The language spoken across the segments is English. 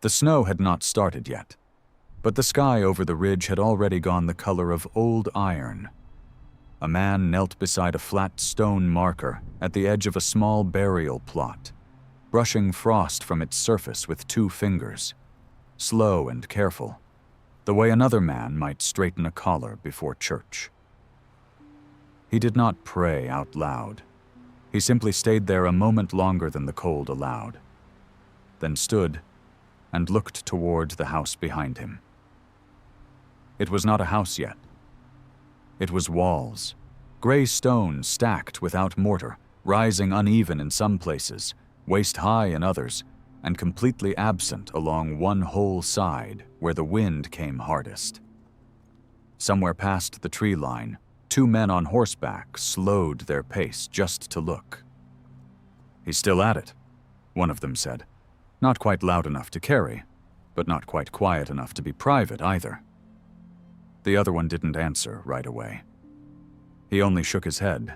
The snow had not started yet, but the sky over the ridge had already gone the color of old iron. A man knelt beside a flat stone marker at the edge of a small burial plot, brushing frost from its surface with 2 fingers, slow and careful, the way another man might straighten a collar before church. He did not pray out loud. He simply stayed there a moment longer than the cold allowed, then stood and looked toward the house behind him. It was not a house yet. It was walls, gray stone stacked without mortar, rising uneven in some places, waist-high in others, and completely absent along one whole side where the wind came hardest. Somewhere past the tree line, 2 men on horseback slowed their pace just to look. "He's still at it," one of them said. Not quite loud enough to carry, but not quite quiet enough to be private either. The other one didn't answer right away. He only shook his head,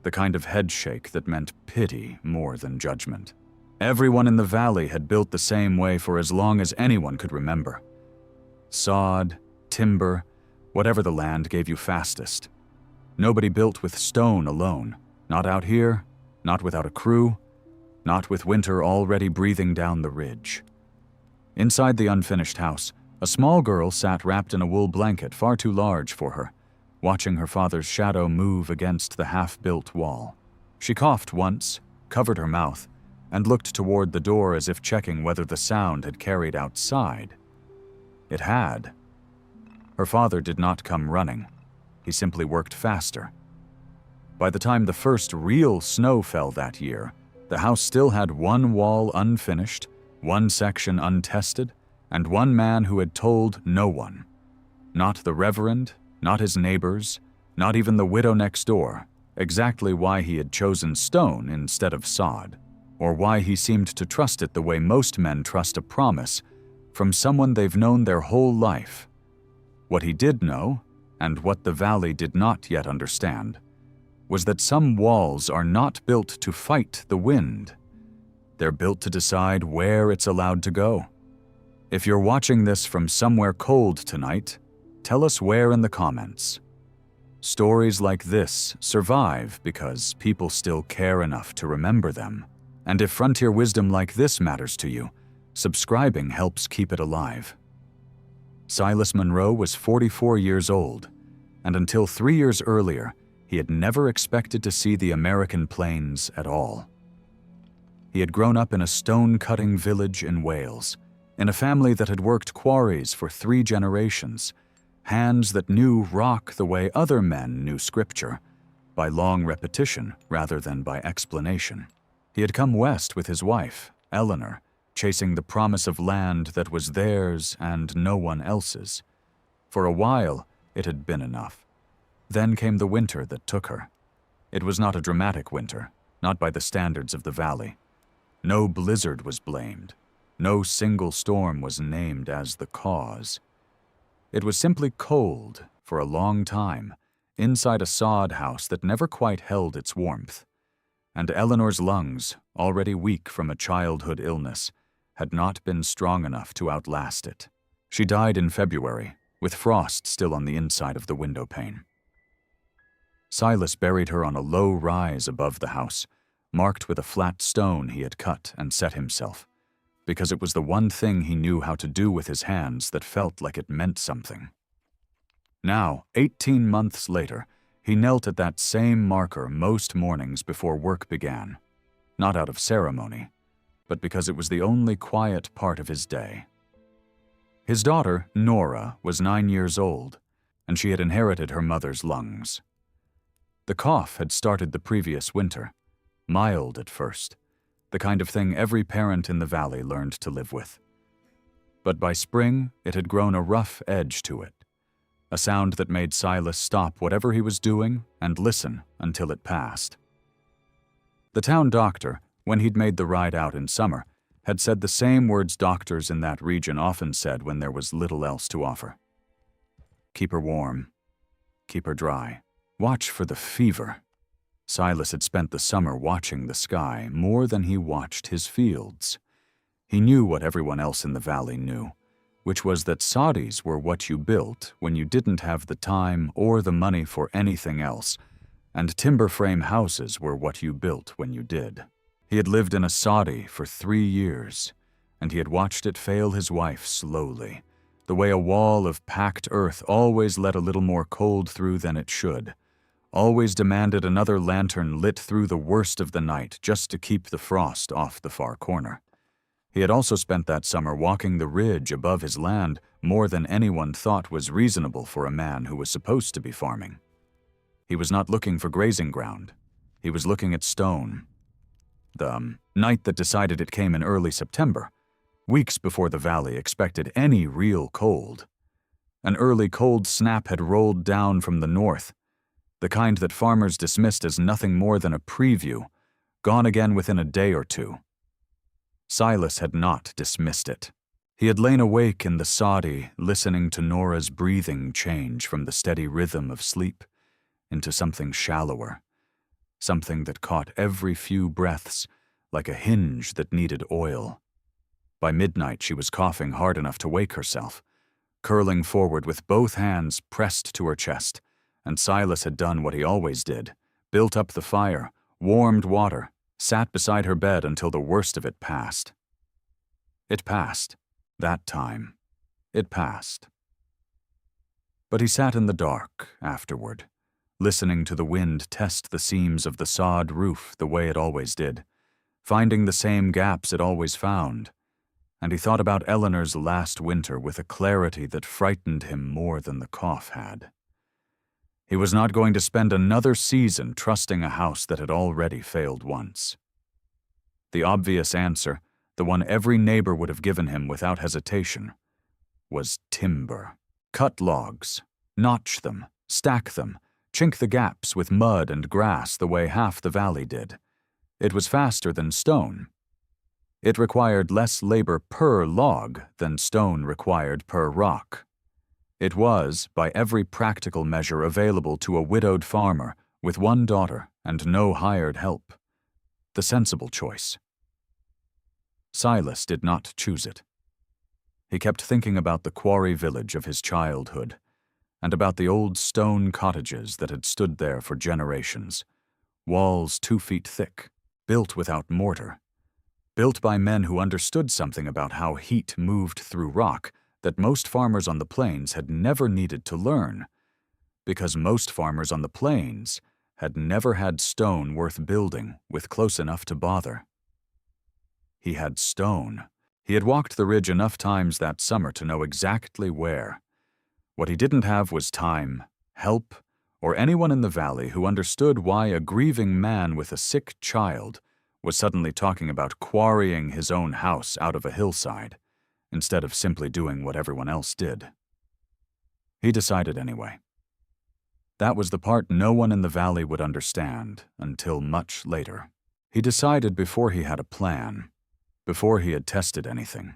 the kind of head shake that meant pity more than judgment. Everyone in the valley had built the same way for as long as anyone could remember. Sod, timber, whatever the land gave you fastest. Nobody built with stone alone, not out here, not without a crew, not with winter already breathing down the ridge. Inside the unfinished house, a small girl sat wrapped in a wool blanket far too large for her, watching her father's shadow move against the half-built wall. She coughed once, covered her mouth, and looked toward the door as if checking whether the sound had carried outside. It had. Her father did not come running. He simply worked faster. By the time the first real snow fell that year, the house still had 1 wall unfinished, 1 section untested, and 1 man who had told no one. Not the reverend, not his neighbors, not even the widow next door, exactly why he had chosen stone instead of sod, or why he seemed to trust it the way most men trust a promise from someone they've known their whole life. What he did know, and what the valley did not yet understand, was that some walls are not built to fight the wind. They're built to decide where it's allowed to go. If you're watching this from somewhere cold tonight, tell us where in the comments. Stories like this survive because people still care enough to remember them. And if frontier wisdom like this matters to you, subscribing helps keep it alive. Silas Monroe was 44 years old, and until 3 years earlier, he had never expected to see the American plains at all. He had grown up in a stone-cutting village in Wales, in a family that had worked quarries for 3 generations, hands that knew rock the way other men knew scripture, by long repetition rather than by explanation. He had come west with his wife, Eleanor, chasing the promise of land that was theirs and no one else's. For a while, it had been enough. Then came the winter that took her. It was not a dramatic winter, not by the standards of the valley. No blizzard was blamed. No single storm was named as the cause. It was simply cold for a long time, inside a sod house that never quite held its warmth. And Eleanor's lungs, already weak from a childhood illness, had not been strong enough to outlast it. She died in February, with frost still on the inside of the window pane. Silas buried her on a low rise above the house, marked with a flat stone he had cut and set himself, because it was the one thing he knew how to do with his hands that felt like it meant something. Now, 18 months later, he knelt at that same marker most mornings before work began, not out of ceremony, but because it was the only quiet part of his day. His daughter, Nora, was 9 years old, and she had inherited her mother's lungs. The cough had started the previous winter, mild at first, the kind of thing every parent in the valley learned to live with. But by spring, it had grown a rough edge to it, a sound that made Silas stop whatever he was doing and listen until it passed. The town doctor, when he'd made the ride out in summer, had said the same words doctors in that region often said when there was little else to offer. Keep her warm. Keep her dry. Watch for the fever. Silas had spent the summer watching the sky more than he watched his fields. He knew what everyone else in the valley knew, which was that soddies were what you built when you didn't have the time or the money for anything else, and timber frame houses were what you built when you did. He had lived in a soddy for 3 years, and he had watched it fail his wife slowly, the way a wall of packed earth always let a little more cold through than it should, always demanded another lantern lit through the worst of the night just to keep the frost off the far corner. He had also spent that summer walking the ridge above his land more than anyone thought was reasonable for a man who was supposed to be farming. He was not looking for grazing ground. He was looking at stone. The night that decided it came in early September, weeks before the valley expected any real cold. An early cold snap had rolled down from the north, the kind that farmers dismissed as nothing more than a preview, gone again within a day or two. Silas had not dismissed it. He had lain awake in the soddy, listening to Nora's breathing change from the steady rhythm of sleep into something shallower, something that caught every few breaths like a hinge that needed oil. By midnight, she was coughing hard enough to wake herself, curling forward with both hands pressed to her chest, and Silas had done what he always did, built up the fire, warmed water, sat beside her bed until the worst of it passed. It passed. That time. It passed. But he sat in the dark afterward, listening to the wind test the seams of the sod roof the way it always did, finding the same gaps it always found, and he thought about Eleanor's last winter with a clarity that frightened him more than the cough had. He was not going to spend another season trusting a house that had already failed once. The obvious answer, the one every neighbor would have given him without hesitation, was timber. Cut logs, notch them, stack them, chink the gaps with mud and grass the way half the valley did. It was faster than stone. It required less labor per log than stone required per rock. It was, by every practical measure, available to a widowed farmer with one daughter and no hired help. The sensible choice. Silas did not choose it. He kept thinking about the quarry village of his childhood, and about the old stone cottages that had stood there for generations, walls 2 feet thick, built without mortar, built by men who understood something about how heat moved through rock that most farmers on the plains had never needed to learn, because most farmers on the plains had never had stone worth building with close enough to bother. He had stone. He had walked the ridge enough times that summer to know exactly where. What he didn't have was time, help, or anyone in the valley who understood why a grieving man with a sick child was suddenly talking about quarrying his own house out of a hillside, instead of simply doing what everyone else did. He decided anyway. That was the part no one in the valley would understand until much later. He decided before he had a plan, before he had tested anything,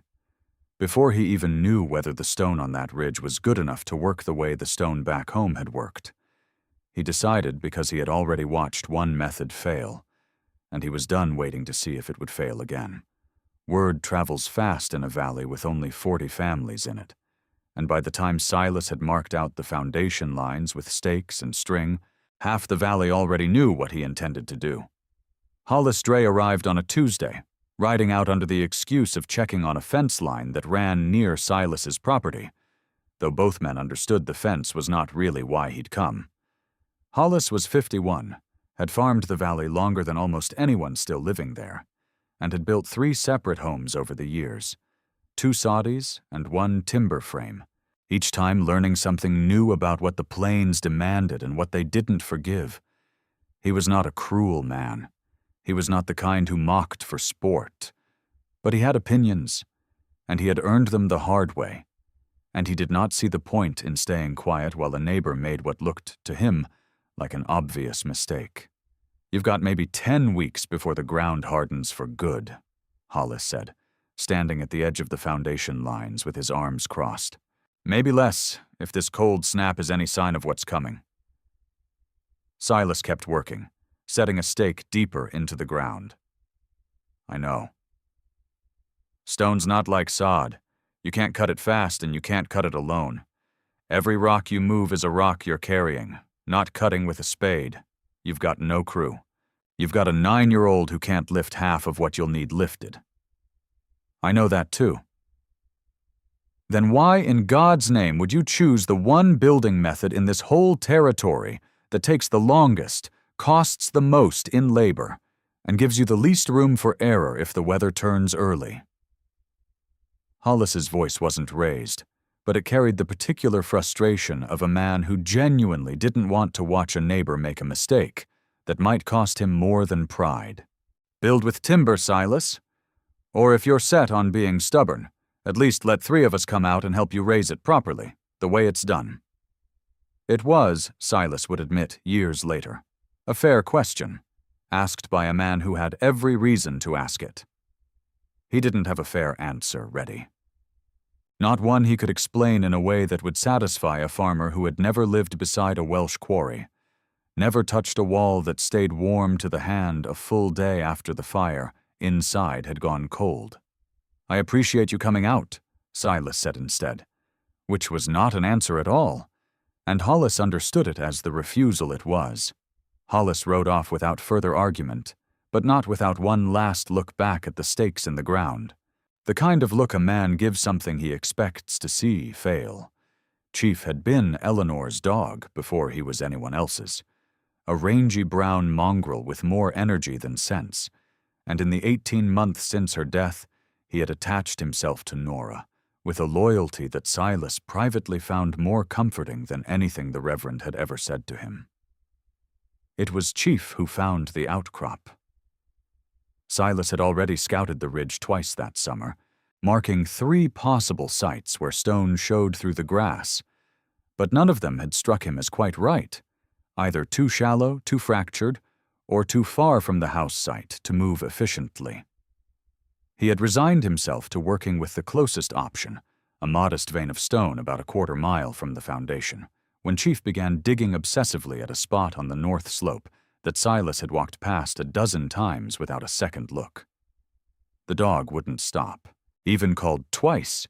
before he even knew whether the stone on that ridge was good enough to work the way the stone back home had worked. He decided because he had already watched one method fail, and he was done waiting to see if it would fail again. Word travels fast in a valley with only 40 families in it, and by the time Silas had marked out the foundation lines with stakes and string, half the valley already knew what he intended to do. Hollis Dray arrived on a Tuesday, riding out under the excuse of checking on a fence line that ran near Silas's property, though both men understood the fence was not really why he'd come. Hollis was 51, had farmed the valley longer than almost anyone still living there, and had built 3 separate homes over the years, 2 soddies and 1 timber frame, each time learning something new about what the plains demanded and what they didn't forgive. He was not a cruel man. He was not the kind who mocked for sport. But he had opinions, and he had earned them the hard way, and he did not see the point in staying quiet while a neighbor made what looked to him like an obvious mistake. "You've got maybe 10 weeks before the ground hardens for good," Hollis said, standing at the edge of the foundation lines with his arms crossed. "Maybe less, if this cold snap is any sign of what's coming." Silas kept working, setting a stake deeper into the ground. "I know." Stone's not like sod. You can't cut it fast and you can't cut it alone. Every rock you move is a rock you're carrying, not cutting with a spade. You've got no crew. You've got a 9-year-old who can't lift half of what you'll need lifted. I know that too. Then why in God's name would you choose the one building method in this whole territory that takes the longest, costs the most in labor, and gives you the least room for error if the weather turns early? Hollis's voice wasn't raised, but it carried the particular frustration of a man who genuinely didn't want to watch a neighbor make a mistake that might cost him more than pride. Build with timber, Silas. Or if you're set on being stubborn, at least let 3 of us come out and help you raise it properly, the way it's done. It was, Silas would admit years later, a fair question, asked by a man who had every reason to ask it. He didn't have a fair answer ready. Not one he could explain in a way that would satisfy a farmer who had never lived beside a Welsh quarry, never touched a wall that stayed warm to the hand a full day after the fire inside had gone cold. I appreciate you coming out, Silas said instead, which was not an answer at all, and Hollis understood it as the refusal it was. Hollis rode off without further argument, but not without one last look back at the stakes in the ground, the kind of look a man gives something he expects to see fail. Chief had been Eleanor's dog before he was anyone else's, a rangy brown mongrel with more energy than sense, and in the 18 months since her death, he had attached himself to Nora, with a loyalty that Silas privately found more comforting than anything the Reverend had ever said to him. It was Chief who found the outcrop. Silas had already scouted the ridge twice that summer, marking 3 possible sites where stone showed through the grass, but none of them had struck him as quite right, either too shallow, too fractured, or too far from the house site to move efficiently. He had resigned himself to working with the closest option, a modest vein of stone about a 1/4 mile from the foundation, when Chief began digging obsessively at a spot on the north slope that Silas had walked past a dozen times without a second look. The dog wouldn't stop, even called twice,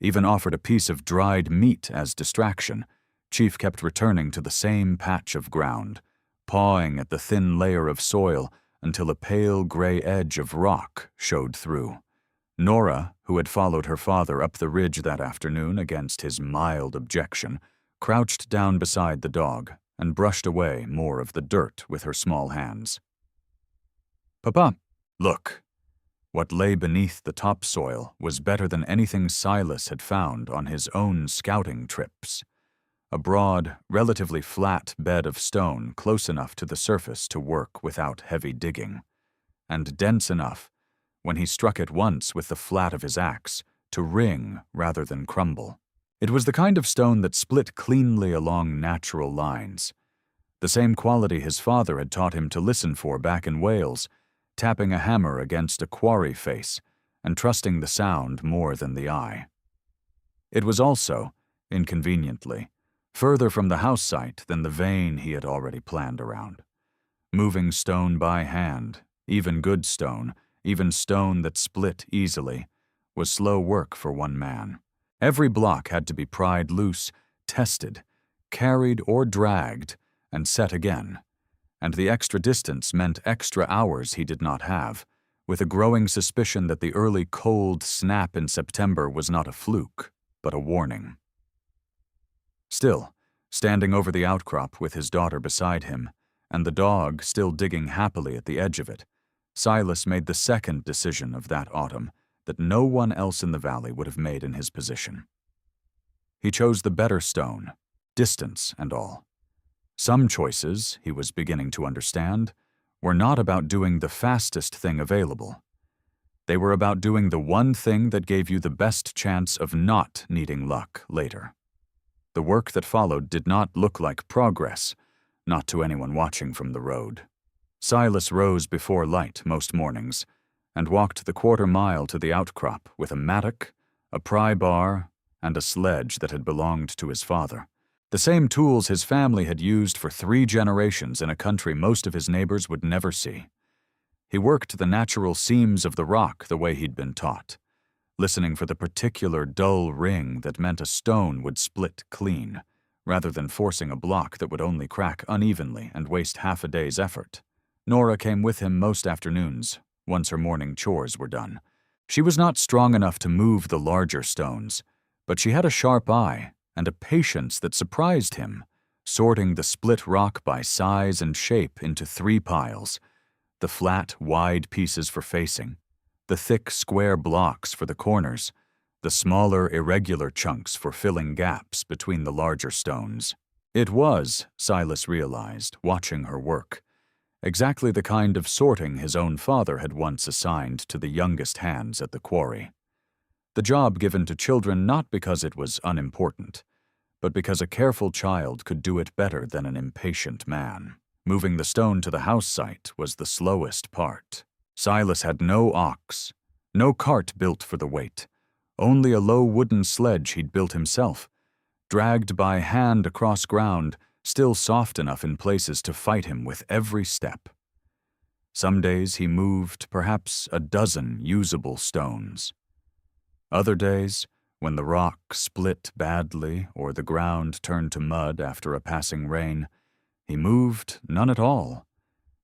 even offered a piece of dried meat as distraction. Chief kept returning to the same patch of ground, pawing at the thin layer of soil until a pale gray edge of rock showed through. Nora, who had followed her father up the ridge that afternoon against his mild objection, crouched down beside the dog and brushed away more of the dirt with her small hands. "Papa, look." What lay beneath the topsoil was better than anything Silas had found on his own scouting trips. A broad, relatively flat bed of stone close enough to the surface to work without heavy digging, and dense enough, when he struck it once with the flat of his axe, to ring rather than crumble. It was the kind of stone that split cleanly along natural lines, the same quality his father had taught him to listen for back in Wales, tapping a hammer against a quarry face and trusting the sound more than the eye. It was also, inconveniently, further from the house site than the vein he had already planned around. Moving stone by hand, even good stone, even stone that split easily, was slow work for one man. Every block had to be pried loose, tested, carried or dragged, and set again, and the extra distance meant extra hours he did not have, with a growing suspicion that the early cold snap in September was not a fluke, but a warning. Still, standing over the outcrop with his daughter beside him, and the dog still digging happily at the edge of it, Silas made the second decision of that autumn that no one else in the valley would have made in his position. He chose the better stone, distance and all. Some choices, he was beginning to understand, were not about doing the fastest thing available. They were about doing the one thing that gave you the best chance of not needing luck later. The work that followed did not look like progress, not to anyone watching from the road. Silas rose before light most mornings and walked the 1/4 mile to the outcrop with a mattock, a pry bar, and a sledge that had belonged to his father. The same tools his family had used for 3 generations in a country most of his neighbors would never see. He worked the natural seams of the rock the way he'd been taught, listening for the particular dull ring that meant a stone would split clean, rather than forcing a block that would only crack unevenly and waste half a day's effort. Nora came with him most afternoons, once her morning chores were done. She was not strong enough to move the larger stones, but she had a sharp eye and a patience that surprised him, sorting the split rock by size and shape into 3 piles: the flat, wide pieces for facing, the thick, square blocks for the corners, the smaller, irregular chunks for filling gaps between the larger stones. It was, Silas realized, watching her work, exactly the kind of sorting his own father had once assigned to the youngest hands at the quarry. The job given to children not because it was unimportant, but because a careful child could do it better than an impatient man. Moving the stone to the house site was the slowest part. Silas had no ox, no cart built for the weight, only a low wooden sledge he'd built himself, dragged by hand across ground still soft enough in places to fight him with every step. Some days he moved perhaps a dozen usable stones. Other days, when the rock split badly or the ground turned to mud after a passing rain, he moved none at all,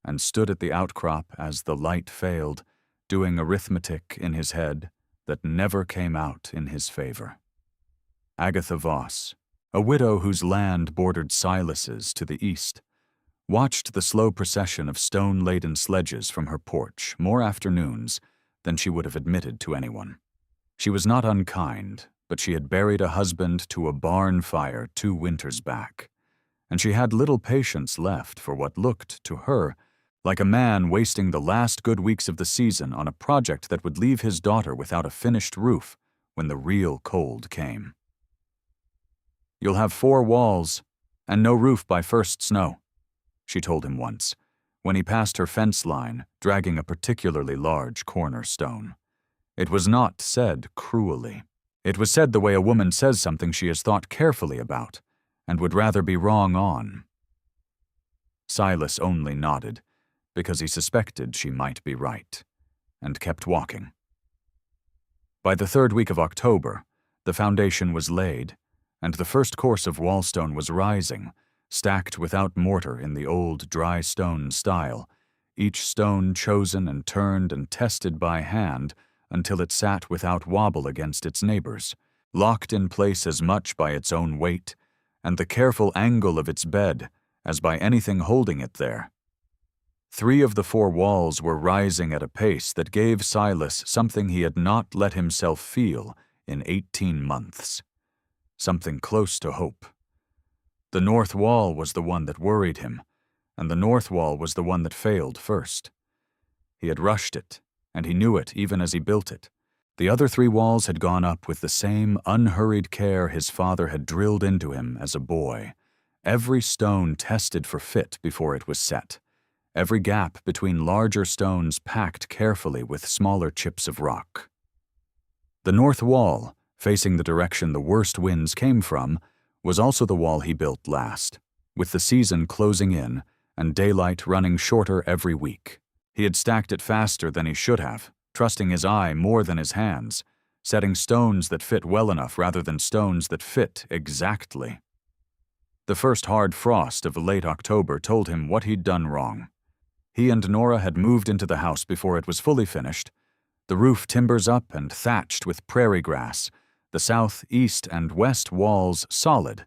and stood at the outcrop as the light failed, doing arithmetic in his head that never came out in his favor. Agatha Voss, a widow whose land bordered Silas's to the east, watched the slow procession of stone-laden sledges from her porch more afternoons than she would have admitted to anyone. She was not unkind, but she had buried a husband to a barn fire 2 winters back, and she had little patience left for what looked, to her, like a man wasting the last good weeks of the season on a project that would leave his daughter without a finished roof when the real cold came. "You'll have 4 walls and no roof by first snow," she told him once, when he passed her fence line, dragging a particularly large corner stone. It was not said cruelly. It was said the way a woman says something she has thought carefully about and would rather be wrong on. Silas only nodded, because he suspected she might be right, and kept walking. By the 3rd week of October, the foundation was laid, and the first course of wallstone was rising, stacked without mortar in the old dry stone style, each stone chosen and turned and tested by hand until it sat without wobble against its neighbors, locked in place as much by its own weight and the careful angle of its bed as by anything holding it there. 3 of the 4 walls were rising at a pace that gave Silas something he had not let himself feel in 18 months. Something close to hope. The north wall was the one that worried him, and the north wall was the one that failed first. He had rushed it, and he knew it even as he built it. The other 3 walls had gone up with the same unhurried care his father had drilled into him as a boy, every stone tested for fit before it was set, every gap between larger stones packed carefully with smaller chips of rock. The north wall, facing the direction the worst winds came from, was also the wall he built last, with the season closing in and daylight running shorter every week. He had stacked it faster than he should have, trusting his eye more than his hands, setting stones that fit well enough rather than stones that fit exactly. The first hard frost of late October told him what he'd done wrong. He and Nora had moved into the house before it was fully finished, the roof timbers up and thatched with prairie grass, the south, east, and west walls solid,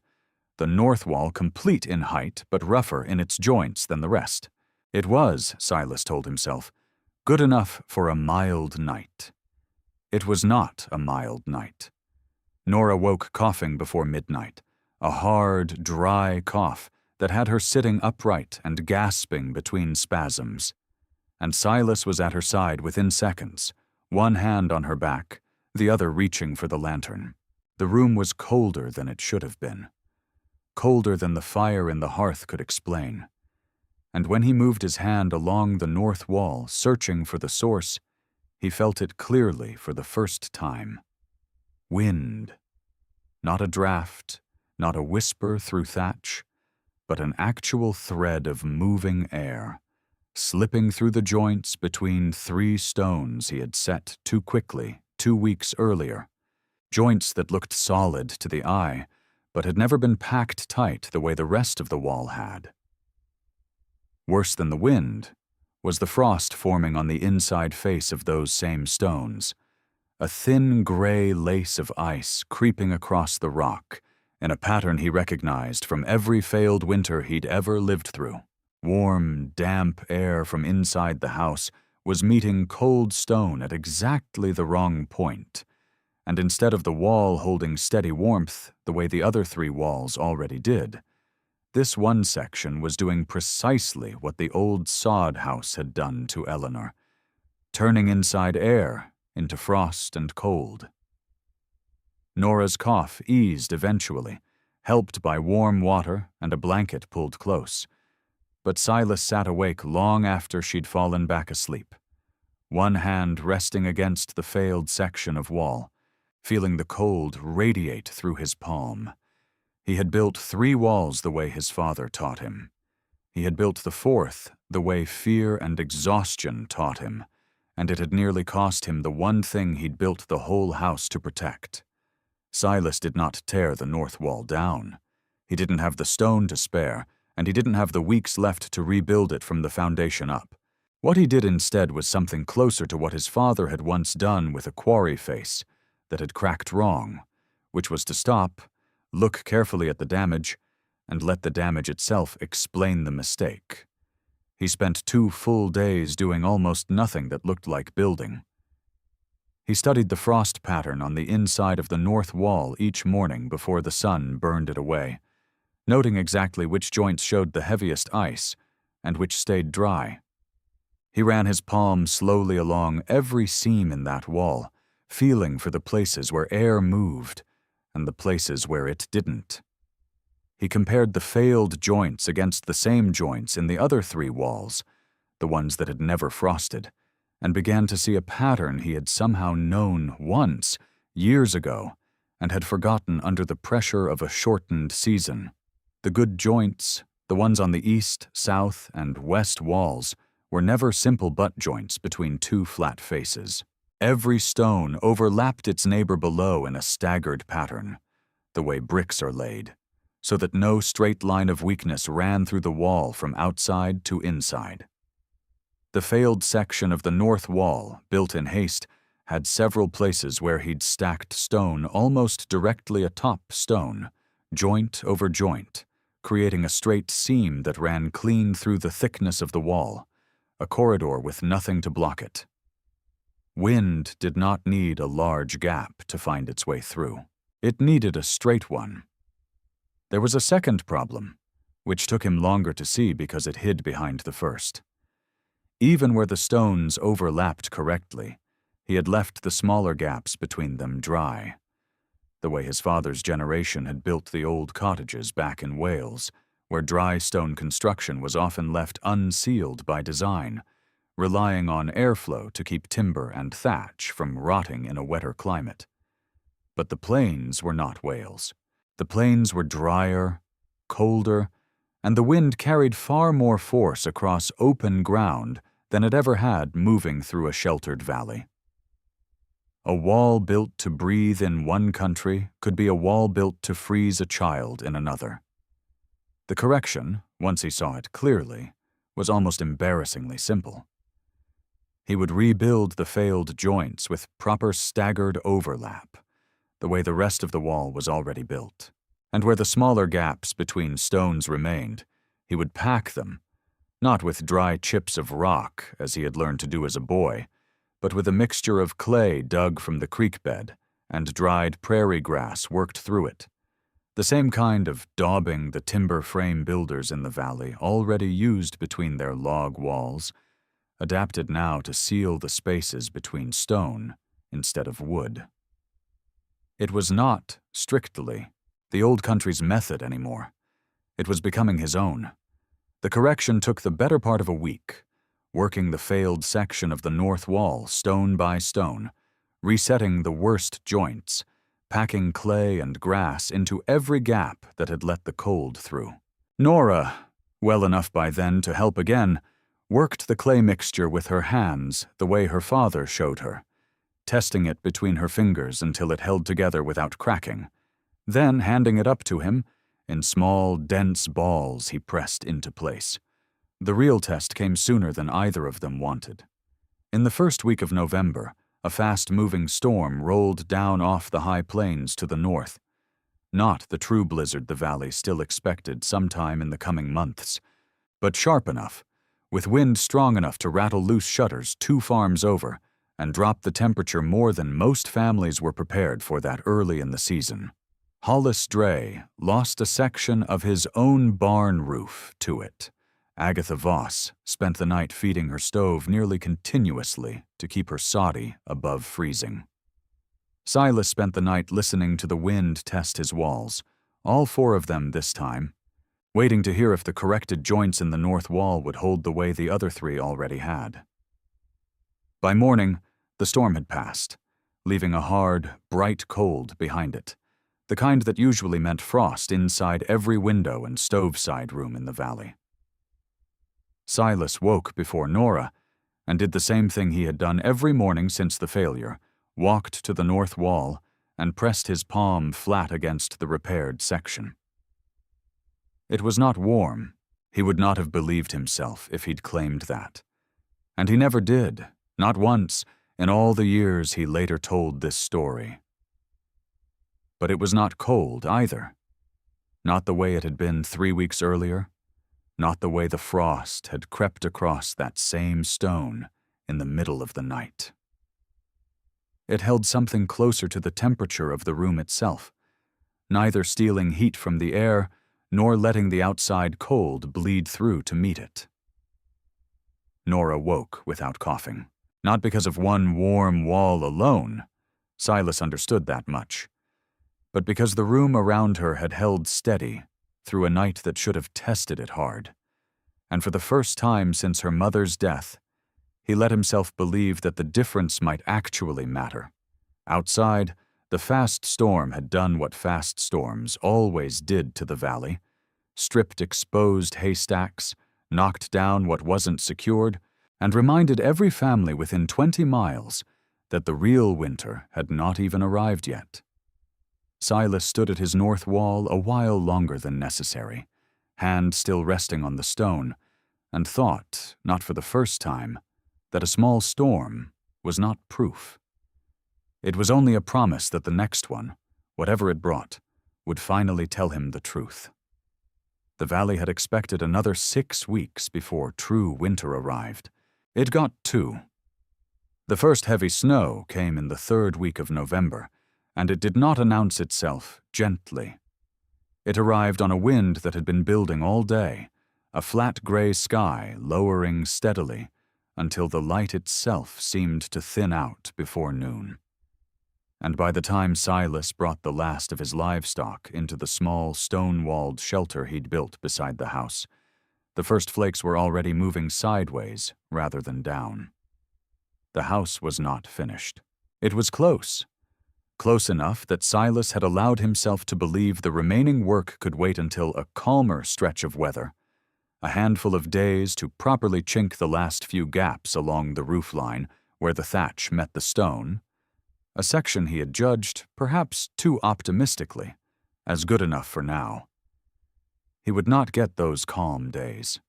the north wall complete in height but rougher in its joints than the rest. It was, Silas told himself, good enough for a mild night. It was not a mild night. Nora woke coughing before midnight, a hard, dry cough that had her sitting upright and gasping between spasms. And Silas was at her side within seconds, one hand on her back, the other reaching for the lantern. The room was colder than it should have been, colder than the fire in the hearth could explain. And when he moved his hand along the north wall, searching for the source, he felt it clearly for the first time. Wind. Not a draft, not a whisper through thatch, but an actual thread of moving air, slipping through the joints between 3 stones he had set too quickly, 2 weeks earlier. Joints that looked solid to the eye, but had never been packed tight the way the rest of the wall had. Worse than the wind was the frost forming on the inside face of those same stones, a thin gray lace of ice creeping across the rock in a pattern he recognized from every failed winter he'd ever lived through. Warm, damp air from inside the house was meeting cold stone at exactly the wrong point, and instead of the wall holding steady warmth the way the other 3 walls already did, this one section was doing precisely what the old sod house had done to Eleanor, turning inside air into frost and cold. Nora's cough eased eventually, helped by warm water and a blanket pulled close. But Silas sat awake long after she'd fallen back asleep, one hand resting against the failed section of wall, feeling the cold radiate through his palm. He had built 3 walls the way his father taught him. He had built the 4th the way fear and exhaustion taught him, and it had nearly cost him the one thing he'd built the whole house to protect. Silas did not tear the north wall down. He didn't have the stone to spare, and he didn't have the weeks left to rebuild it from the foundation up. What he did instead was something closer to what his father had once done with a quarry face that had cracked wrong, which was to stop, look carefully at the damage, and let the damage itself explain the mistake. He spent 2 full days doing almost nothing that looked like building. He studied the frost pattern on the inside of the north wall each morning before the sun burned it away, noting exactly which joints showed the heaviest ice and which stayed dry. He ran his palm slowly along every seam in that wall, feeling for the places where air moved and the places where it didn't. He compared the failed joints against the same joints in the other 3 walls, the ones that had never frosted, and began to see a pattern he had somehow known once, years ago, and had forgotten under the pressure of a shortened season. The good joints, the ones on the east, south, and west walls, were never simple butt joints between 2 flat faces. Every stone overlapped its neighbor below in a staggered pattern, the way bricks are laid, so that no straight line of weakness ran through the wall from outside to inside. The failed section of the north wall, built in haste, had several places where he'd stacked stone almost directly atop stone, joint over joint, creating a straight seam that ran clean through the thickness of the wall, a corridor with nothing to block it. Wind did not need a large gap to find its way through. It needed a straight one. There was a second problem, which took him longer to see because it hid behind the first. Even where the stones overlapped correctly, he had left the smaller gaps between them dry, the way his father's generation had built the old cottages back in Wales, where dry stone construction was often left unsealed by design, relying on airflow to keep timber and thatch from rotting in a wetter climate. But the plains were not Wales. The plains were drier, colder, and the wind carried far more force across open ground than it ever had moving through a sheltered valley. A wall built to breathe in one country could be a wall built to freeze a child in another. The correction, once he saw it clearly, was almost embarrassingly simple. He would rebuild the failed joints with proper staggered overlap, the way the rest of the wall was already built. And where the smaller gaps between stones remained, he would pack them, not with dry chips of rock, as he had learned to do as a boy, but with a mixture of clay dug from the creek bed and dried prairie grass worked through it, the same kind of daubing the timber frame builders in the valley already used between their log walls, adapted now to seal the spaces between stone instead of wood. It was not, strictly, the old country's method anymore. It was becoming his own. The correction took the better part of a week, working the failed section of the north wall stone by stone, resetting the worst joints, packing clay and grass into every gap that had let the cold through. Nora, well enough by then to help again, worked the clay mixture with her hands the way her father showed her, testing it between her fingers until it held together without cracking, then handing it up to him in small, dense balls he pressed into place. The real test came sooner than either of them wanted. In the first week of November, a fast-moving storm rolled down off the high plains to the north. Not the true blizzard the valley still expected sometime in the coming months, but sharp enough, with wind strong enough to rattle loose shutters 2 farms over and drop the temperature more than most families were prepared for that early in the season. Hollis Dray lost a section of his own barn roof to it. Agatha Voss spent the night feeding her stove nearly continuously to keep her soddy above freezing. Silas spent the night listening to the wind test his walls, all 4 of them this time, waiting to hear if the corrected joints in the north wall would hold the way the other 3 already had. By morning, the storm had passed, leaving a hard, bright cold behind it, the kind that usually meant frost inside every window and stove-side room in the valley. Silas woke before Nora and did the same thing he had done every morning since the failure, walked to the north wall and pressed his palm flat against the repaired section. It was not warm. He would not have believed himself if he'd claimed that. And he never did, not once, in all the years he later told this story. But it was not cold either. Not the way it had been 3 weeks earlier. Not the way the frost had crept across that same stone in the middle of the night. It held something closer to the temperature of the room itself, neither stealing heat from the air nor letting the outside cold bleed through to meet it. Nora woke without coughing, not because of one warm wall alone. Silas understood that much, but because the room around her had held steady through a night that should have tested it hard. And for the first time since her mother's death, he let himself believe that the difference might actually matter. Outside, the fast storm had done what fast storms always did to the valley, stripped exposed haystacks, knocked down what wasn't secured, and reminded every family within 20 miles that the real winter had not even arrived yet. Silas stood at his north wall a while longer than necessary, hand still resting on the stone, and thought, not for the first time, that a small storm was not proof. It was only a promise that the next one, whatever it brought, would finally tell him the truth. The valley had expected another 6 weeks before true winter arrived. It got 2. The first heavy snow came in the 3rd week of November, and it did not announce itself gently. It arrived on a wind that had been building all day, a flat gray sky lowering steadily until the light itself seemed to thin out before noon. And by the time Silas brought the last of his livestock into the small stone-walled shelter he'd built beside the house, the first flakes were already moving sideways rather than down. The house was not finished. It was close. Close enough that Silas had allowed himself to believe the remaining work could wait until a calmer stretch of weather, a handful of days to properly chink the last few gaps along the roof line where the thatch met the stone, a section he had judged, perhaps too optimistically, as good enough for now. He would not get those calm days.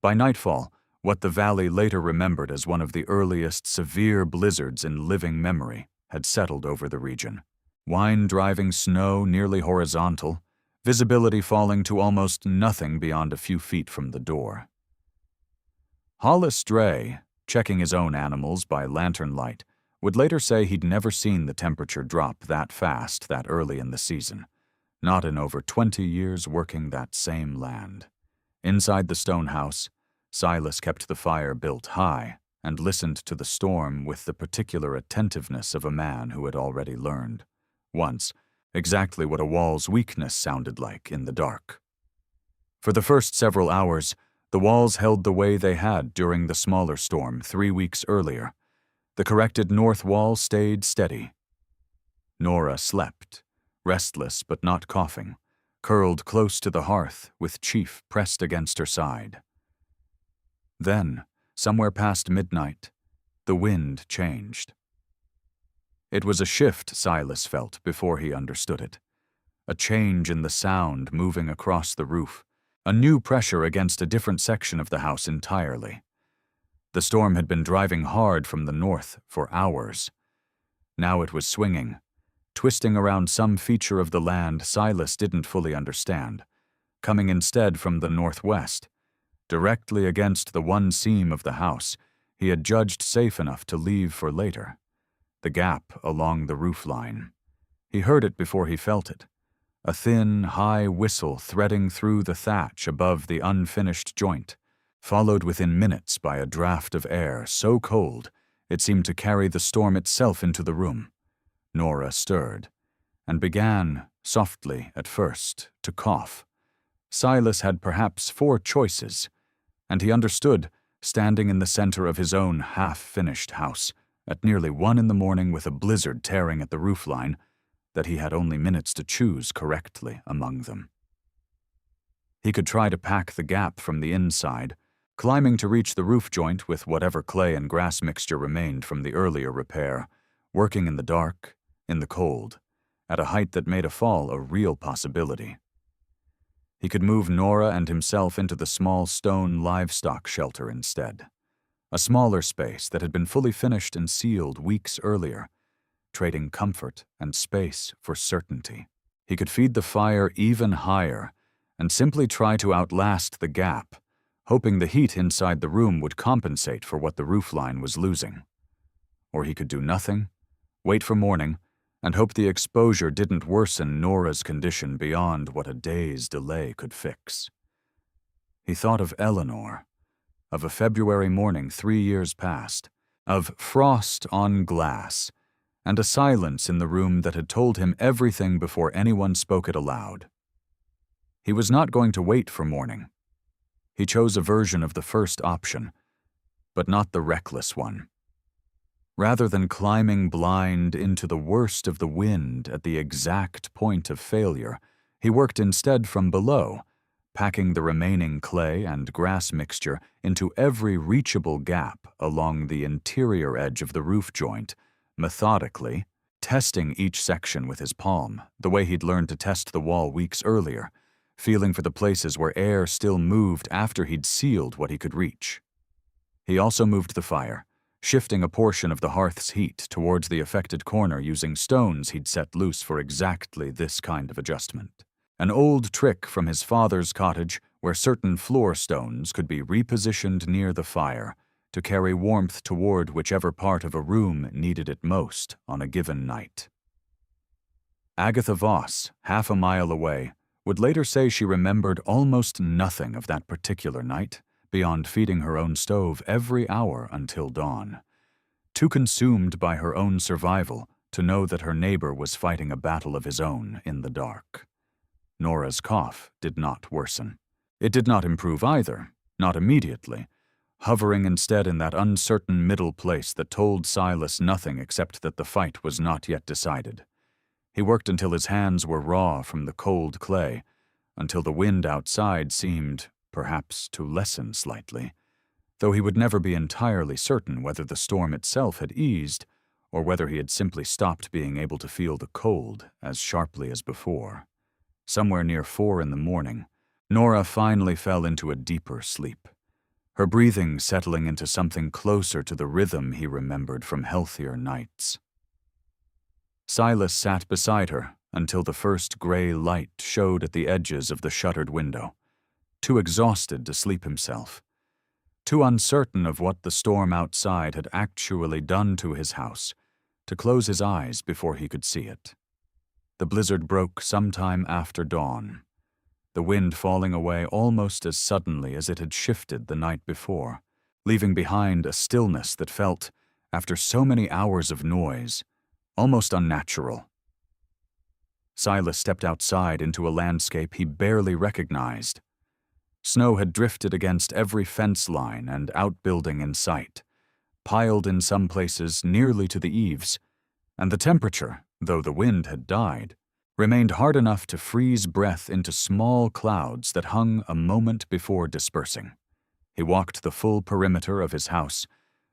By nightfall, what the valley later remembered as one of the earliest severe blizzards in living memory had settled over the region. Wine-driving snow nearly horizontal, visibility falling to almost nothing beyond a few feet from the door. Hollis Dray, checking his own animals by lantern light, would later say he'd never seen the temperature drop that fast that early in the season, not in over 20 years working that same land. Inside the stone house, Silas kept the fire built high and listened to the storm with the particular attentiveness of a man who had already learned, once, exactly what a wall's weakness sounded like in the dark. For the first several hours, the walls held the way they had during the smaller storm 3 weeks earlier. The corrected north wall stayed steady. Nora slept, restless but not coughing, curled close to the hearth with Chief pressed against her side. Then, somewhere past midnight, the wind changed. It was a shift Silas felt before he understood it. A change in the sound moving across the roof, a new pressure against a different section of the house entirely. The storm had been driving hard from the north for hours. Now it was swinging, twisting around some feature of the land Silas didn't fully understand, coming instead from the northwest, directly against the one seam of the house he had judged safe enough to leave for later, the gap along the roof line. He heard it before he felt it, a thin, high whistle threading through the thatch above the unfinished joint, followed within minutes by a draft of air so cold it seemed to carry the storm itself into the room. Nora stirred, and began, softly at first, to cough. Silas had perhaps 4 choices, and he understood, standing in the center of his own half-finished house, at nearly 1 a.m. with a blizzard tearing at the roofline, that he had only minutes to choose correctly among them. He could try to pack the gap from the inside, climbing to reach the roof joint with whatever clay and grass mixture remained from the earlier repair, working in the dark, in the cold, at a height that made a fall a real possibility. He could move Nora and himself into the small stone livestock shelter instead, a smaller space that had been fully finished and sealed weeks earlier, trading comfort and space for certainty. He could feed the fire even higher and simply try to outlast the gap, hoping the heat inside the room would compensate for what the roofline was losing. Or he could do nothing, wait for morning, and hope the exposure didn't worsen Nora's condition beyond what a day's delay could fix. He thought of Eleanor, of a February morning 3 years past, of frost on glass, and a silence in the room that had told him everything before anyone spoke it aloud. He was not going to wait for morning. He chose a version of the first option, but not the reckless one. Rather than climbing blind into the worst of the wind at the exact point of failure, he worked instead from below, packing the remaining clay and grass mixture into every reachable gap along the interior edge of the roof joint, methodically, testing each section with his palm, the way he'd learned to test the wall weeks earlier, feeling for the places where air still moved after he'd sealed what he could reach. He also moved the fire, shifting a portion of the hearth's heat towards the affected corner using stones he'd set loose for exactly this kind of adjustment. An old trick from his father's cottage where certain floor stones could be repositioned near the fire to carry warmth toward whichever part of a room needed it most on a given night. Agatha Voss, half a mile away, would later say she remembered almost nothing of that particular night, beyond feeding her own stove every hour until dawn, too consumed by her own survival to know that her neighbor was fighting a battle of his own in the dark. Nora's cough did not worsen. It did not improve either, not immediately, hovering instead in that uncertain middle place that told Silas nothing except that the fight was not yet decided. He worked until his hands were raw from the cold clay, until the wind outside seemed, perhaps, to lessen slightly, though he would never be entirely certain whether the storm itself had eased or whether he had simply stopped being able to feel the cold as sharply as before. Somewhere near 4 a.m, Nora finally fell into a deeper sleep, her breathing settling into something closer to the rhythm he remembered from healthier nights. Silas sat beside her until the first gray light showed at the edges of the shuttered window, too exhausted to sleep himself, too uncertain of what the storm outside had actually done to his house, to close his eyes before he could see it. The blizzard broke sometime after dawn, the wind falling away almost as suddenly as it had shifted the night before, leaving behind a stillness that felt, after so many hours of noise, almost unnatural. Silas stepped outside into a landscape he barely recognized. Snow had drifted against every fence line and outbuilding in sight, piled in some places nearly to the eaves, and the temperature, though the wind had died, remained hard enough to freeze breath into small clouds that hung a moment before dispersing. He walked the full perimeter of his house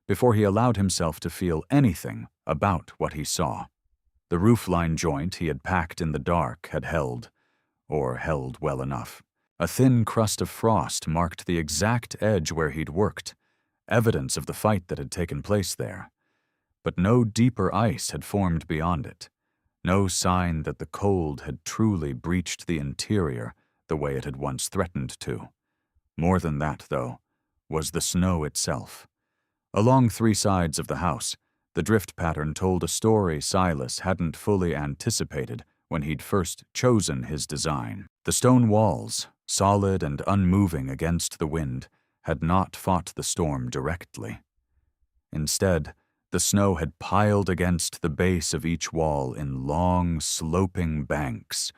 before he allowed himself to feel anything about what he saw. The roofline joint he had packed in the dark had held well enough. A thin crust of frost marked the exact edge where he'd worked, evidence of the fight that had taken place there. But no deeper ice had formed beyond it, no sign that the cold had truly breached the interior the way it had once threatened to. More than that, though, was the snow itself. Along three sides of the house, the drift pattern told a story Silas hadn't fully anticipated when he'd first chosen his design. The stone walls, solid and unmoving against the wind, had not fought the storm directly. Instead, the snow had piled against the base of each wall in long, sloping banks,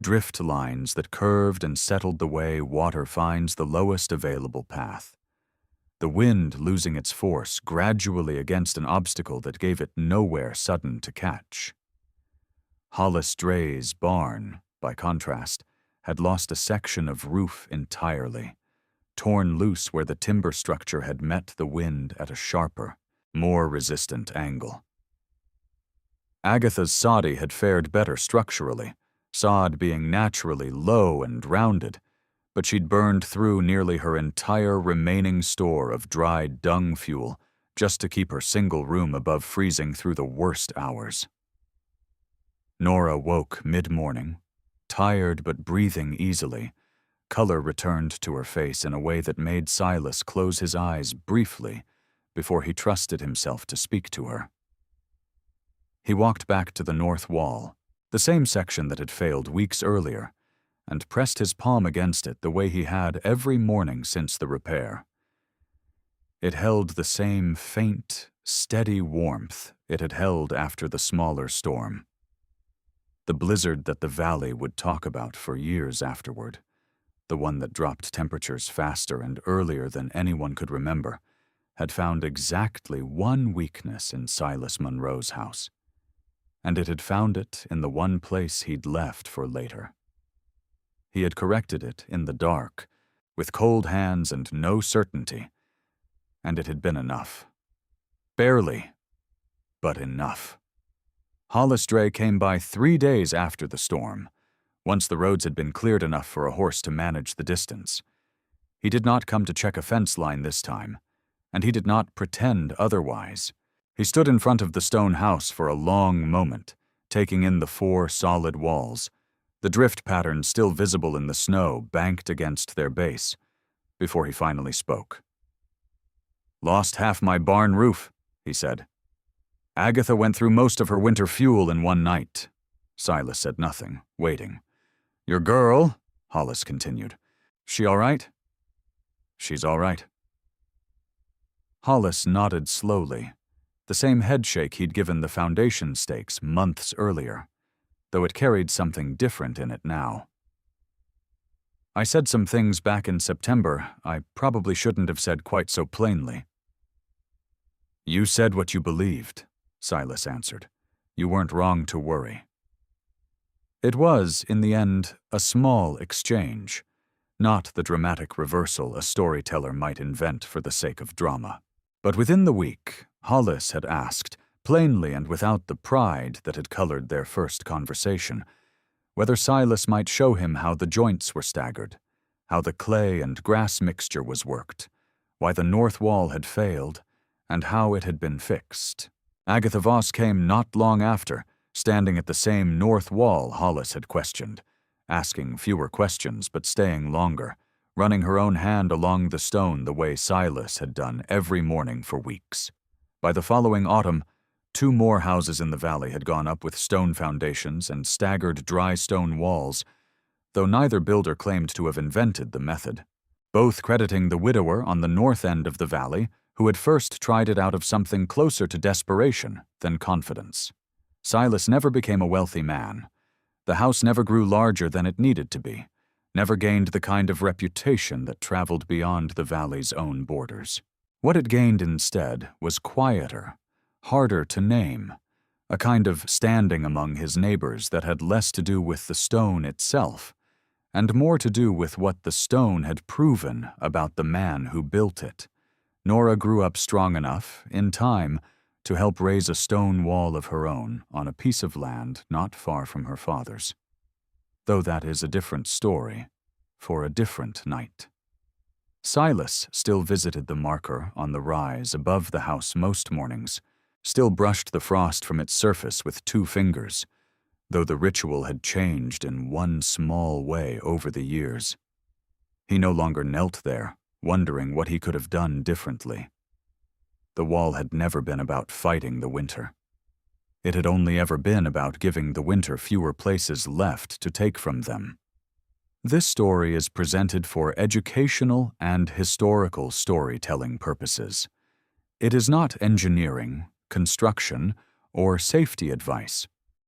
drift lines that curved and settled the way water finds the lowest available path. The wind losing its force gradually against an obstacle that gave it nowhere sudden to catch. Hollis Dray's barn, by contrast, had lost a section of roof entirely, torn loose where the timber structure had met the wind at a sharper, more resistant angle. Agatha's soddy had fared better structurally, sod being naturally low and rounded, but she'd burned through nearly her entire remaining store of dried dung fuel just to keep her single room above freezing through the worst hours. Nora woke mid-morning, tired but breathing easily. Color returned to her face in a way that made Silas close his eyes briefly before he trusted himself to speak to her. He walked back to the north wall, the same section that had failed weeks earlier, and pressed his palm against it the way he had every morning since the repair. It held the same faint, steady warmth it had held after the smaller storm. The blizzard that the valley would talk about for years afterward, the one that dropped temperatures faster and earlier than anyone could remember, had found exactly one weakness in Silas Monroe's house, and it had found it in the one place he'd left for later. He had corrected it in the dark, with cold hands and no certainty, and it had been enough. Barely, but enough. Hollis Dray came by 3 days after the storm, once the roads had been cleared enough for a horse to manage the distance. He did not come to check a fence line this time, and he did not pretend otherwise. He stood in front of the stone house for a long moment, taking in the 4 solid walls, the drift pattern still visible in the snow banked against their base, before he finally spoke. "Lost half my barn roof," he said. "Agatha went through most of her winter fuel in one night." Silas said nothing, waiting. "Your girl," Hollis continued, "she all right?" "She's all right." Hollis nodded slowly, the same headshake he'd given the foundation stakes months earlier, though it carried something different in it now. "I said some things back in September I probably shouldn't have said quite so plainly." "You said what you believed," Silas answered. "You weren't wrong to worry." It was, in the end, a small exchange, not the dramatic reversal a storyteller might invent for the sake of drama. But within the week, Hollis had asked, plainly and without the pride that had colored their first conversation, whether Silas might show him how the joints were staggered, how the clay and grass mixture was worked, why the north wall had failed, and how it had been fixed. Agatha Voss came not long after, standing at the same north wall Hollis had questioned, asking fewer questions but staying longer, running her own hand along the stone the way Silas had done every morning for weeks. By the following autumn, 2 more houses in the valley had gone up with stone foundations and staggered dry stone walls, though neither builder claimed to have invented the method, both crediting the widower on the north end of the valley who had first tried it out of something closer to desperation than confidence. Silas never became a wealthy man. The house never grew larger than it needed to be, never gained the kind of reputation that traveled beyond the valley's own borders. What it gained instead was quieter, harder to name, a kind of standing among his neighbors that had less to do with the stone itself, and more to do with what the stone had proven about the man who built it. Nora grew up strong enough, in time, to help raise a stone wall of her own on a piece of land not far from her father's. Though that is a different story, for a different night. Silas still visited the marker on the rise above the house most mornings, still brushed the frost from its surface with 2 fingers, though the ritual had changed in one small way over the years. He no longer knelt there, wondering what he could have done differently. The wall had never been about fighting the winter. It had only ever been about giving the winter fewer places left to take from them. This story is presented for educational and historical storytelling purposes. It is not engineering, construction, or safety advice,